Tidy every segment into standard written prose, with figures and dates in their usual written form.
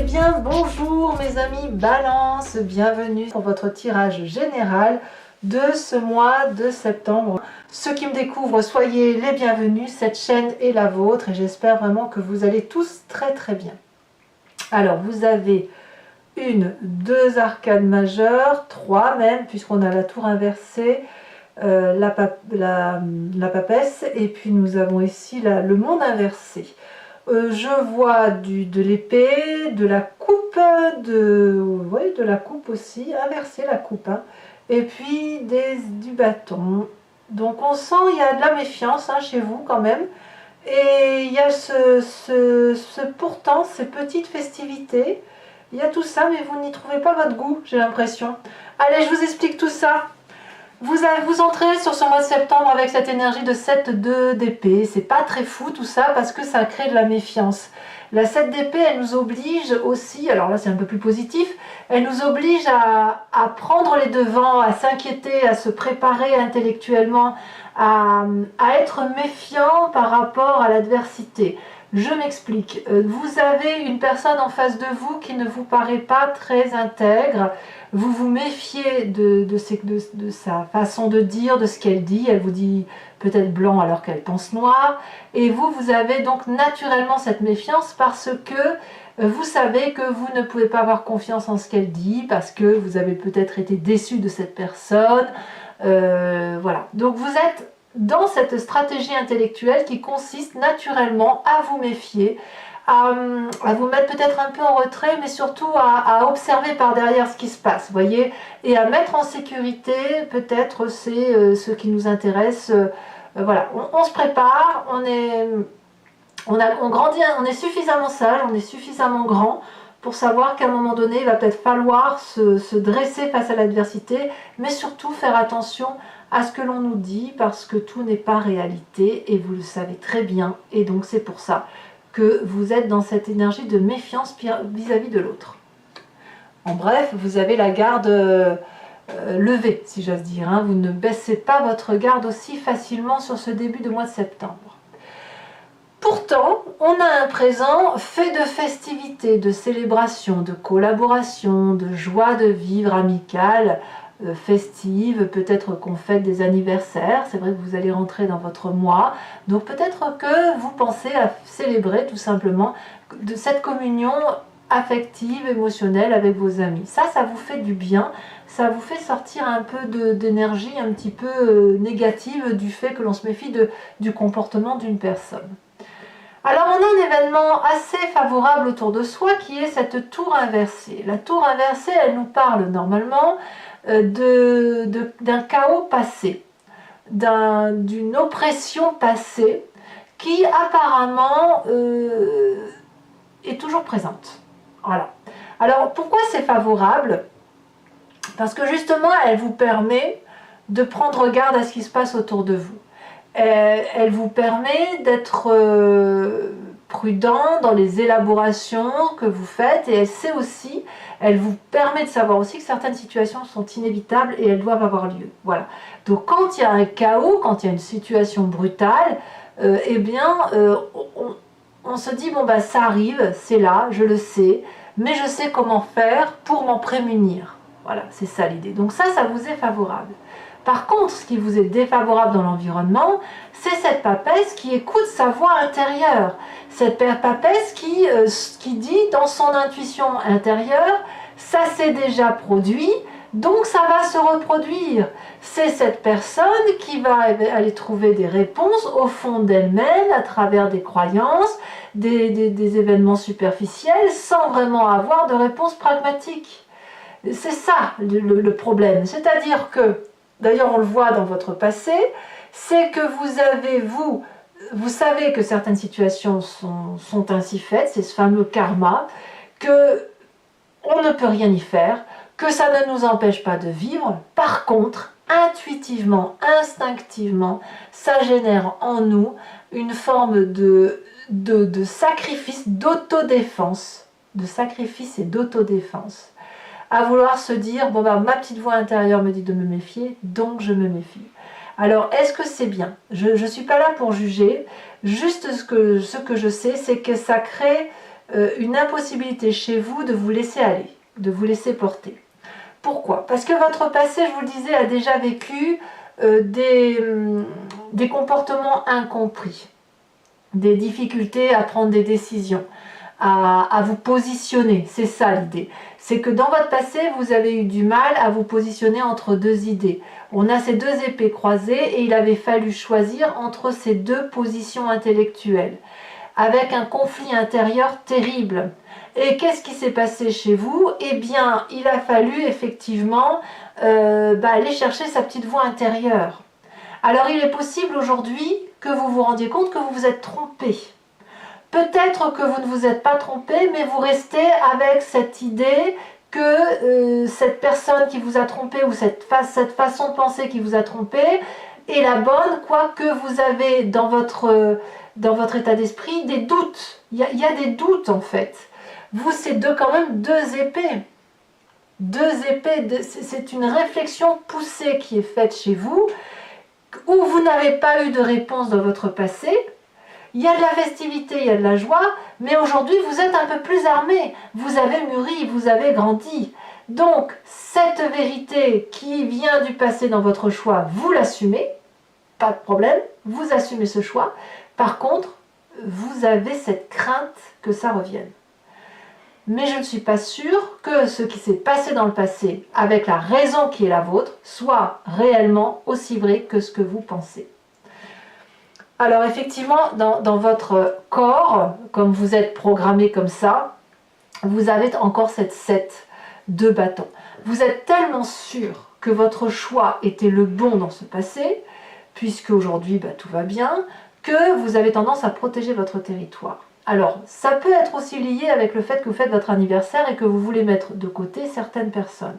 bien, bonjour mes amis Balance, bienvenue pour votre tirage général de ce mois de septembre. Ceux qui me découvrent, soyez les bienvenus, cette chaîne est la vôtre et j'espère vraiment que vous allez tous très bien. Alors vous avez deux arcades majeures, trois même, puisqu'on a la tour inversée, la papesse, et puis nous avons ici le monde inversé. Je vois de l'épée, de la coupe, de la coupe aussi, inverser la coupe, hein, et puis du bâton. Donc on sent il y a de la méfiance chez vous quand même, et il y a pourtant ces petites festivités, il y a tout ça, mais vous n'y trouvez pas votre goût, j'ai l'impression. Allez, je vous explique tout ça. Vous entrez sur ce mois de septembre avec cette énergie de 7-2 d'épée. C'est pas très fou tout ça parce que ça crée de la méfiance. La 7 d'épée, elle nous oblige aussi, alors là c'est un peu plus positif, elle nous oblige à prendre les devants, à s'inquiéter, à se préparer intellectuellement, à être méfiant par rapport à l'adversité. Je m'explique. Vous avez une personne en face de vous qui ne vous paraît pas très intègre. Vous vous méfiez de sa façon de dire, de ce qu'elle dit. Elle vous dit peut-être blanc alors qu'elle pense noir. Et vous avez donc naturellement cette méfiance parce que vous savez que vous ne pouvez pas avoir confiance en ce qu'elle dit parce que vous avez peut-être été déçu de cette personne. Voilà. Donc vous êtes dans cette stratégie intellectuelle qui consiste naturellement à vous méfier, à vous mettre peut-être un peu en retrait, mais surtout à observer par derrière ce qui se passe, voyez, et à mettre en sécurité, peut-être c'est ce qui nous intéresse. Voilà, on se prépare, on grandit, on est suffisamment sage, on est suffisamment grand pour savoir qu'à un moment donné, il va peut-être falloir se dresser face à l'adversité, mais surtout faire attention à ce que l'on nous dit, parce que tout n'est pas réalité, et vous le savez très bien, et donc c'est pour ça que vous êtes dans cette énergie de méfiance vis-à-vis de l'autre. En bref, vous avez la garde levée, si j'ose dire, hein. Vous ne baissez pas votre garde aussi facilement sur ce début de mois de septembre. Pourtant, on a un présent fait de festivités, de célébrations, de collaborations, de joie de vivre amicale, festive, peut-être qu'on fête des anniversaires, c'est vrai que vous allez rentrer dans votre mois, donc peut-être que vous pensez à célébrer tout simplement de cette communion affective, émotionnelle avec vos amis. Ça vous fait du bien, ça vous fait sortir un peu d'énergie un petit peu négative du fait que l'on se méfie du comportement d'une personne. Alors on a un événement assez favorable autour de soi qui est cette tour inversée. La tour inversée, elle nous parle normalement d'un chaos passé, d'une oppression passée qui apparemment est toujours présente. Voilà. Alors pourquoi c'est favorable? Parce que justement elle vous permet de prendre garde à ce qui se passe autour de vous. Elle vous permet d'être prudent dans les élaborations que vous faites, et elle vous permet de savoir aussi que certaines situations sont inévitables et elles doivent avoir lieu. Voilà. Donc quand il y a un chaos, quand il y a une situation brutale, on se dit bon bah ça arrive, c'est là, je le sais, mais je sais comment faire pour m'en prémunir. Voilà, c'est ça l'idée. Donc ça vous est favorable. Par contre, ce qui vous est défavorable dans l'environnement, c'est cette papesse qui écoute sa voix intérieure. Cette papesse qui dit dans son intuition intérieure, ça s'est déjà produit, donc ça va se reproduire. C'est cette personne qui va aller trouver des réponses au fond d'elle-même, à travers des croyances, des événements superficiels, sans vraiment avoir de réponse pragmatique. C'est ça le problème. C'est-à-dire que, d'ailleurs on le voit dans votre passé, c'est que vous savez que certaines situations sont ainsi faites, c'est ce fameux karma, que on ne peut rien y faire, que ça ne nous empêche pas de vivre. Par contre, intuitivement, instinctivement, ça génère en nous une forme de sacrifice, d'autodéfense, de sacrifice et d'autodéfense, à vouloir se dire, bon ma petite voix intérieure me dit de me méfier, donc je me méfie. Alors, est-ce que c'est bien? Je ne suis pas là pour juger, juste ce que je sais, c'est que ça crée une impossibilité chez vous de vous laisser aller, de vous laisser porter. Pourquoi? Parce que votre passé, je vous le disais, a déjà vécu des comportements incompris, des difficultés à prendre des décisions, à vous positionner. C'est ça l'idée. C'est que dans votre passé, vous avez eu du mal à vous positionner entre deux idées. On a ces deux épées croisées et il avait fallu choisir entre ces deux positions intellectuelles, avec un conflit intérieur terrible. Et qu'est-ce qui s'est passé chez vous? Eh bien, il a fallu effectivement aller chercher sa petite voix intérieure. Alors, il est possible aujourd'hui que vous vous rendiez compte que vous vous êtes trompé. Peut-être que vous ne vous êtes pas trompé, mais vous restez avec cette idée que cette personne qui vous a trompé ou cette façon de penser qui vous a trompé est la bonne, quoique vous avez dans votre état d'esprit des doutes. Il y a des doutes en fait. Vous, c'est quand même deux épées. Deux épées, c'est une réflexion poussée qui est faite chez vous, où vous n'avez pas eu de réponse dans votre passé. Il y a de la festivité, il y a de la joie, mais aujourd'hui vous êtes un peu plus armé, vous avez mûri, vous avez grandi. Donc cette vérité qui vient du passé dans votre choix, vous l'assumez, pas de problème, vous assumez ce choix. Par contre, vous avez cette crainte que ça revienne. Mais je ne suis pas sûre que ce qui s'est passé dans le passé, avec la raison qui est la vôtre, soit réellement aussi vrai que ce que vous pensez. Alors effectivement, dans votre corps, comme vous êtes programmé comme ça, vous avez encore cette 7 de bâton. Vous êtes tellement sûr que votre choix était le bon dans ce passé, puisque aujourd'hui tout va bien, que vous avez tendance à protéger votre territoire. Alors, ça peut être aussi lié avec le fait que vous faites votre anniversaire et que vous voulez mettre de côté certaines personnes.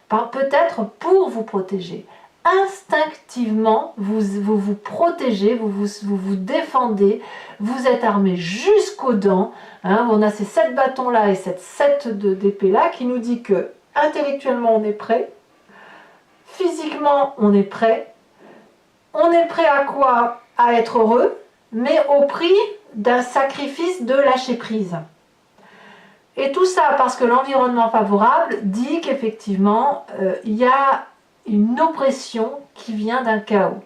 Peut-être pour vous protéger. Instinctivement, vous vous protégez, vous vous défendez, vous êtes armé jusqu'aux dents. On a ces 7 bâtons-là et cette 7 d'épée-là qui nous dit que intellectuellement on est prêt, physiquement on est prêt. On est prêt à quoi? À être heureux, mais au prix d'un sacrifice de lâcher prise. Et tout ça parce que l'environnement favorable dit qu'effectivement, il y a une oppression qui vient d'un chaos.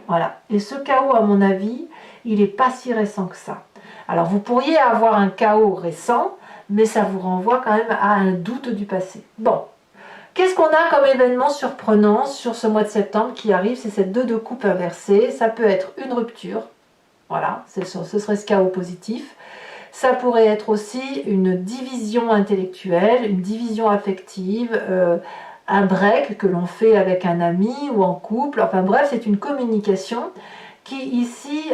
Voilà. Et ce chaos, à mon avis, il n'est pas si récent que ça. Alors, vous pourriez avoir un chaos récent, mais ça vous renvoie quand même à un doute du passé. Bon. Qu'est-ce qu'on a comme événement surprenant sur ce mois de septembre qui arrive? C'est cette 2 de coupe inversée. Ça peut être une rupture. Voilà. Ce serait ce chaos positif. Ça pourrait être aussi une division intellectuelle, une division affective, un break que l'on fait avec un ami ou en couple. Enfin bref, c'est une communication qui ici,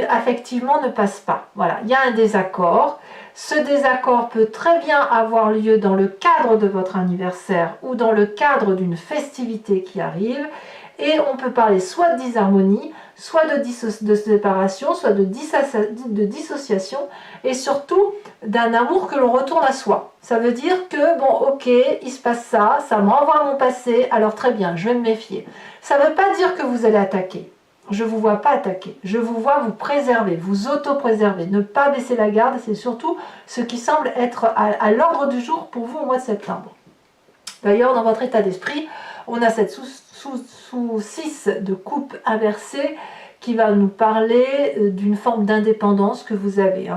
affectivement, ne passe pas. Voilà, il y a un désaccord. Ce désaccord peut très bien avoir lieu dans le cadre de votre anniversaire ou dans le cadre d'une festivité qui arrive. Et on peut parler soit de disharmonie, soit de séparation, soit de dissociation, et surtout d'un amour que l'on retourne à soi. Ça veut dire que, bon, ok, il se passe ça, ça me renvoie à mon passé, alors très bien, je vais me méfier. Ça ne veut pas dire que vous allez attaquer. Je ne vous vois pas attaquer. Je vous vois vous préserver, vous auto-préserver, ne pas baisser la garde, c'est surtout ce qui semble être à l'ordre du jour pour vous au mois de septembre. D'ailleurs, dans votre état d'esprit, on a cette sous 6 de coupe inversée qui va nous parler d'une forme d'indépendance que vous avez.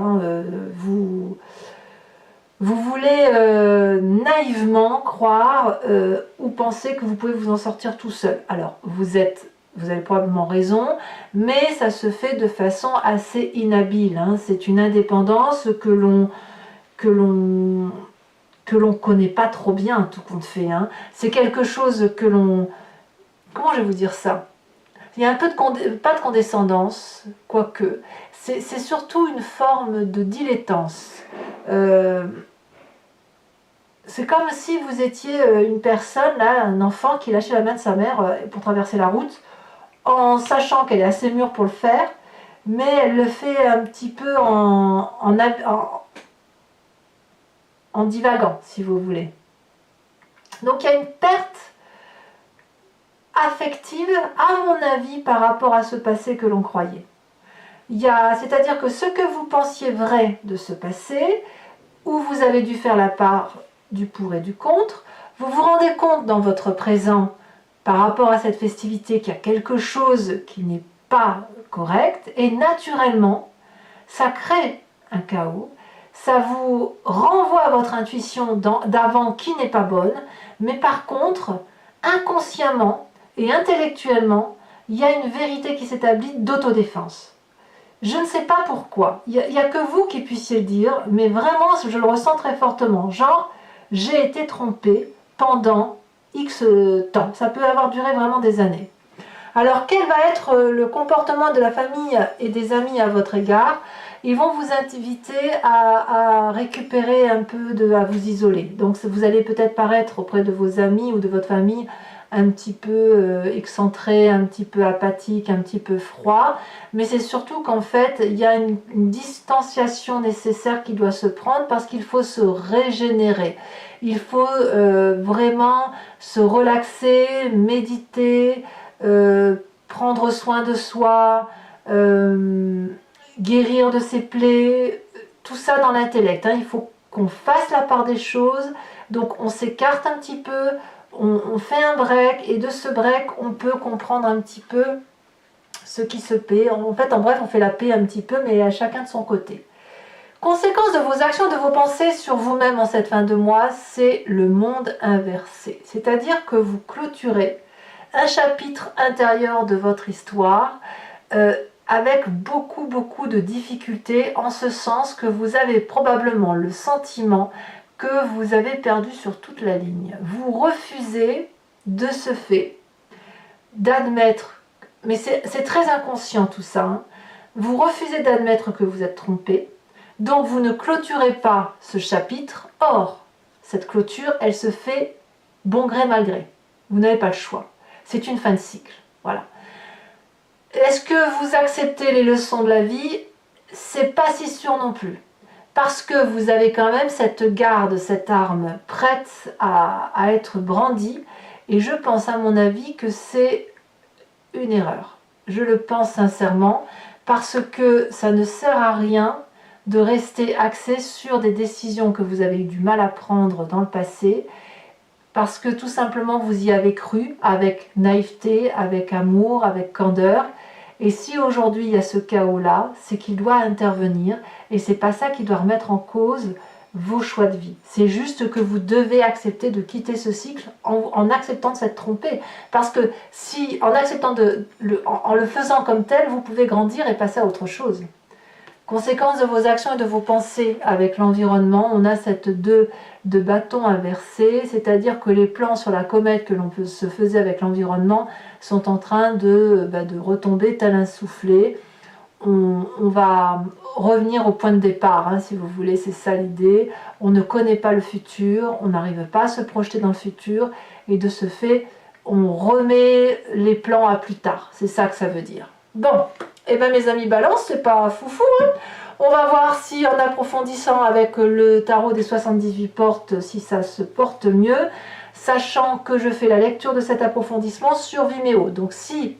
Vous voulez naïvement croire ou penser que vous pouvez vous en sortir tout seul. Alors, vous avez probablement raison, mais ça se fait de façon assez inhabile. C'est une indépendance que l'on connaît pas trop bien, tout compte fait. C'est quelque chose que l'on... Comment je vais vous dire ça? Il y a un peu pas de condescendance, quoique. C'est surtout une forme de dilettance. C'est comme si vous étiez une personne, là, un enfant qui lâchait la main de sa mère pour traverser la route, en sachant qu'elle est assez mûre pour le faire, mais elle le fait un petit peu en divagant, si vous voulez. Donc il y a une perte affective, à mon avis, par rapport à ce passé que l'on croyait. C'est-à-dire que ce que vous pensiez vrai de ce passé, où vous avez dû faire la part du pour et du contre. Vous vous rendez compte dans votre présent, par rapport à cette festivité, qu'il y a quelque chose qui n'est pas correct, et naturellement, ça crée un chaos, ça vous renvoie à votre intuition d'avant qui n'est pas bonne, mais par contre, inconsciemment et intellectuellement, il y a une vérité qui s'établit d'autodéfense. Je ne sais pas pourquoi, il n'y a que vous qui puissiez le dire, mais vraiment, je le ressens très fortement. Genre, j'ai été trompée pendant X temps. Ça peut avoir duré vraiment des années. Alors, quel va être le comportement de la famille et des amis à votre égard? Ils vont vous inviter à récupérer un peu, à vous isoler. Donc, vous allez peut-être paraître auprès de vos amis ou de votre famille un petit peu excentré, un petit peu apathique, un petit peu froid. Mais c'est surtout qu'en fait, il y a une distanciation nécessaire qui doit se prendre parce qu'il faut se régénérer. Il faut vraiment se relaxer, méditer, prendre soin de soi, guérir de ses plaies, tout ça dans l'intellect. Il faut qu'on fasse la part des choses, donc on s'écarte un petit peu, on fait un break, et de ce break, on peut comprendre un petit peu ce qui se paie. En fait, en bref, on fait la paix un petit peu, mais à chacun de son côté. Conséquence de vos actions, de vos pensées sur vous-même en cette fin de mois, c'est le monde inversé. C'est-à-dire que vous clôturez un chapitre intérieur de votre histoire avec beaucoup de difficultés, en ce sens que vous avez probablement le sentiment que vous avez perdu sur toute la ligne. Vous refusez de ce fait d'admettre, mais c'est très inconscient tout ça, vous refusez d'admettre que vous êtes trompé, donc vous ne clôturez pas ce chapitre. Or, cette clôture, elle se fait bon gré mal gré. Vous n'avez pas le choix. C'est une fin de cycle. Voilà. Est-ce que vous acceptez les leçons de la vie? C'est pas si sûr non plus. Parce que vous avez quand même cette garde, cette arme prête à être brandie. Et je pense, à mon avis, que c'est une erreur. Je le pense sincèrement, parce que ça ne sert à rien de rester axé sur des décisions que vous avez eu du mal à prendre dans le passé, parce que tout simplement vous y avez cru, avec naïveté, avec amour, avec candeur. Et si aujourd'hui il y a ce chaos-là, c'est qu'il doit intervenir, et c'est pas ça qui doit remettre en cause vos choix de vie. C'est juste que vous devez accepter de quitter ce cycle en acceptant de s'être trompé. Parce que si, en acceptant en le faisant comme tel, vous pouvez grandir et passer à autre chose. Conséquence de vos actions et de vos pensées avec l'environnement, on a cette 2 de bâton inversé, c'est-à-dire que les plans sur la comète que l'on se faisait avec l'environnement sont en train de retomber tel un soufflet. On va revenir au point de départ, si vous voulez, c'est ça l'idée. On ne connaît pas le futur, on n'arrive pas à se projeter dans le futur, et de ce fait, on remet les plans à plus tard. C'est ça que ça veut dire. Bon, et bien mes amis Balance, c'est pas foufou, On va voir si, en approfondissant avec le tarot des 78 portes, si ça se porte mieux, sachant que je fais la lecture de cet approfondissement sur Vimeo. Donc si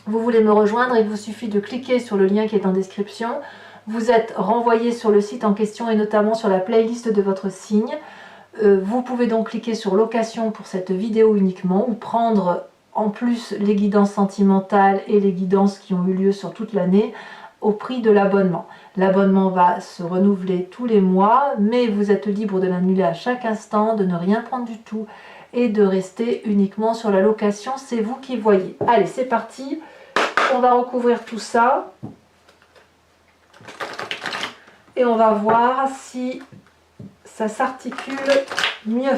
vous voulez me rejoindre, il vous suffit de cliquer sur le lien qui est en description. Vous êtes renvoyé sur le site en question et notamment sur la playlist de votre signe. Vous pouvez donc cliquer sur location pour cette vidéo uniquement, ou prendre en plus les guidances sentimentales et les guidances qui ont eu lieu sur toute l'année au prix de l'abonnement. L'abonnement va se renouveler tous les mois, mais vous êtes libre de l'annuler à chaque instant, de ne rien prendre du tout et de rester uniquement sur la location. C'est vous qui voyez. Allez, c'est parti. On va recouvrir tout ça et on va voir si ça s'articule mieux.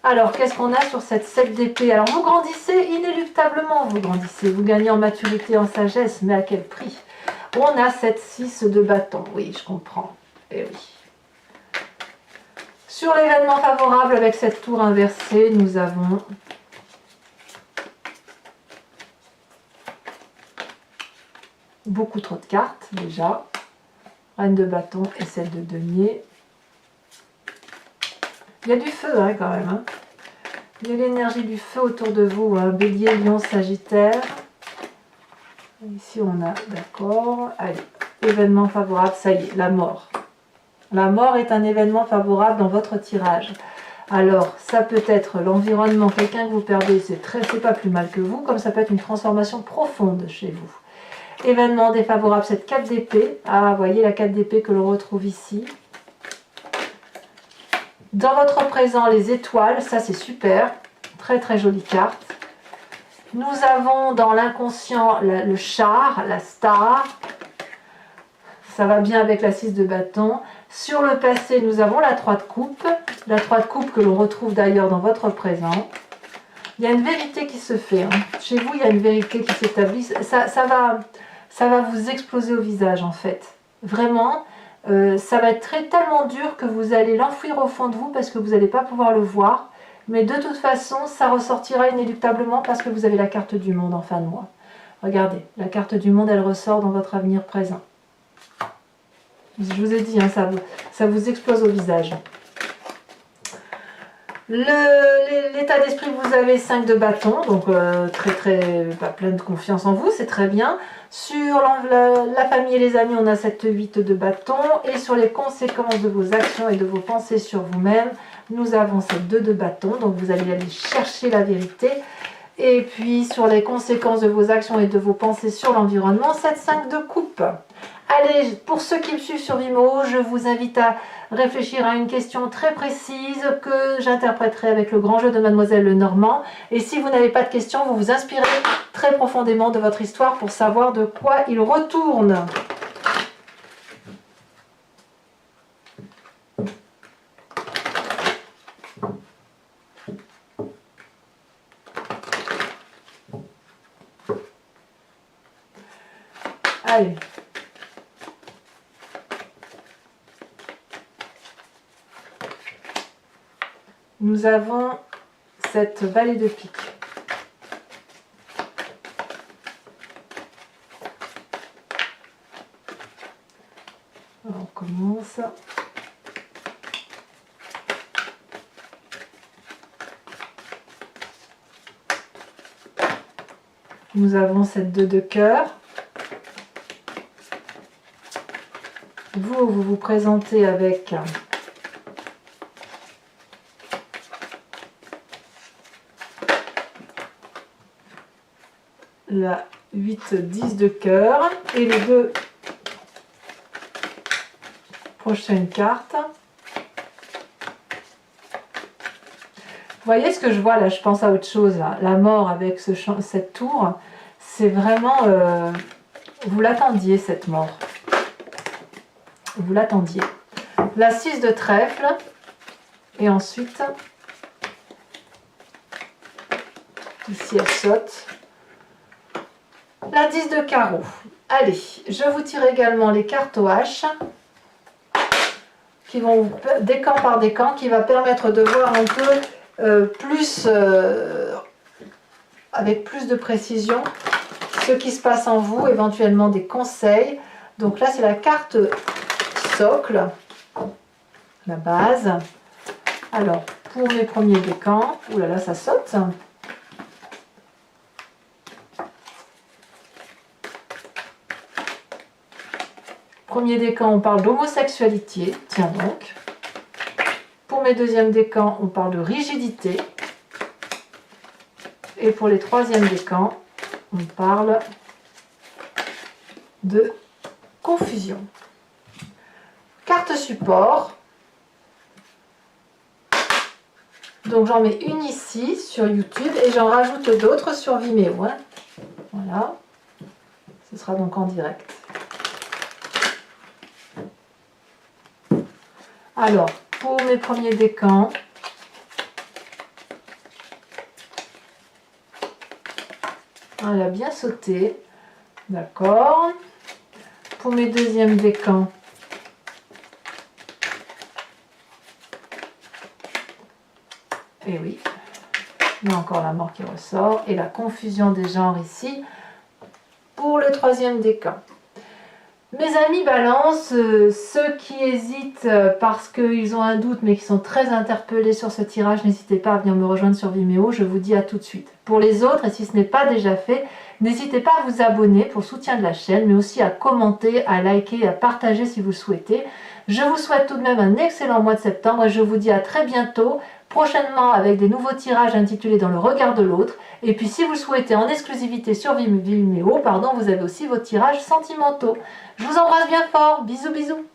Alors, qu'est-ce qu'on a sur cette 7 d'épée? Alors, vous grandissez, inéluctablement, vous grandissez. Vous gagnez en maturité, en sagesse, mais à quel prix? On a cette 6 de bâton. Oui, je comprends. Eh oui. Sur l'événement favorable, avec cette tour inversée, nous avons beaucoup trop de cartes, déjà. Reine de bâton et celle de denier. Il y a du feu quand même. Il y a l'énergie du feu autour de vous. Bélier, lion, sagittaire. Ici on a, d'accord, allez, événement favorable, ça y est, la mort. La mort est un événement favorable dans votre tirage. Alors, ça peut être l'environnement, quelqu'un que vous perdez, c'est pas plus mal que vous, comme ça peut être une transformation profonde chez vous. Événement défavorable, cette 4 d'épée. Ah, vous voyez la 4 d'épée que l'on retrouve ici. Dans votre présent, les étoiles, ça c'est super. Très très jolie carte. Nous avons dans l'inconscient le char, la star. Ça va bien avec la 6 de bâton. Sur le passé, nous avons la 3 de coupe. La 3 de coupe que l'on retrouve d'ailleurs dans votre présent. Il y a une vérité qui se fait. Hein. Chez vous, il y a une vérité qui s'établit. Ça va vous exploser au visage en fait. Vraiment, ça va être tellement dur que vous allez l'enfouir au fond de vous parce que vous n'allez pas pouvoir le voir. Mais de toute façon, ça ressortira inéluctablement parce que vous avez la carte du monde en fin de mois. Regardez, la carte du monde, elle ressort dans votre avenir présent. Je vous ai dit, hein, ça vous explose au visage. L'état d'esprit, vous avez 5 de bâton, donc plein de confiance en vous, c'est très bien. Sur la famille et les amis, on a cette 8 de bâton. Et sur les conséquences de vos actions et de vos pensées sur vous-même, nous avons cette 2 de bâton, donc vous allez aller chercher la vérité. Et puis sur les conséquences de vos actions et de vos pensées sur l'environnement, cette 5 de coupe. Allez, pour ceux qui me suivent sur Vimeo, je vous invite à réfléchir à une question très précise que j'interpréterai avec le grand jeu de Mademoiselle Lenormand. Et si vous n'avez pas de questions, vous vous inspirez très profondément de votre histoire pour savoir de quoi il retourne. Allez. Nous avons cette vallée de pique. Alors, on commence. Nous avons cette 2 de cœur. Vous vous présentez avec la 8-10 de cœur et les 2 prochaines cartes. Vous voyez ce que je vois là, je pense à autre chose là. La mort avec cette tour, c'est vraiment... vous l'attendiez cette mort. Vous l'attendiez. La 6 de trèfle et ensuite ici elle saute. La 10 de carreau. Allez, je vous tire également les cartes au H qui vont décan par décan, qui va permettre de voir un peu plus avec plus de précision ce qui se passe en vous, éventuellement des conseils. Donc là c'est la carte socle, la base. Alors pour mes premiers décans, oulala ça saute. Premier décan, on parle d'homosexualité, tiens donc. Pour mes deuxièmes décans, on parle de rigidité. Et pour les troisièmes décans, on parle de confusion. Carte support. Donc j'en mets une ici sur YouTube et j'en rajoute d'autres sur Vimeo. Hein. Voilà. Ce sera donc en direct. Alors, pour mes premiers décans, elle a bien sauté, d'accord. Pour mes deuxièmes décans, et oui, il y a encore la mort qui ressort, et la confusion des genres ici, pour le troisième décan. Mes amis Balance, ceux qui hésitent parce qu'ils ont un doute mais qui sont très interpellés sur ce tirage, n'hésitez pas à venir me rejoindre sur Vimeo, je vous dis à tout de suite. Pour les autres, et si ce n'est pas déjà fait, N'hésitez pas à vous abonner pour le soutien de la chaîne, mais aussi à commenter, à liker, à partager si vous le souhaitez. Je vous souhaite tout de même un excellent mois de septembre et je vous dis à très bientôt, prochainement avec des nouveaux tirages intitulés Dans le regard de l'autre. Et puis si vous le souhaitez en exclusivité sur Vimeo, vous avez aussi vos tirages sentimentaux. Je vous embrasse bien fort, bisous bisous.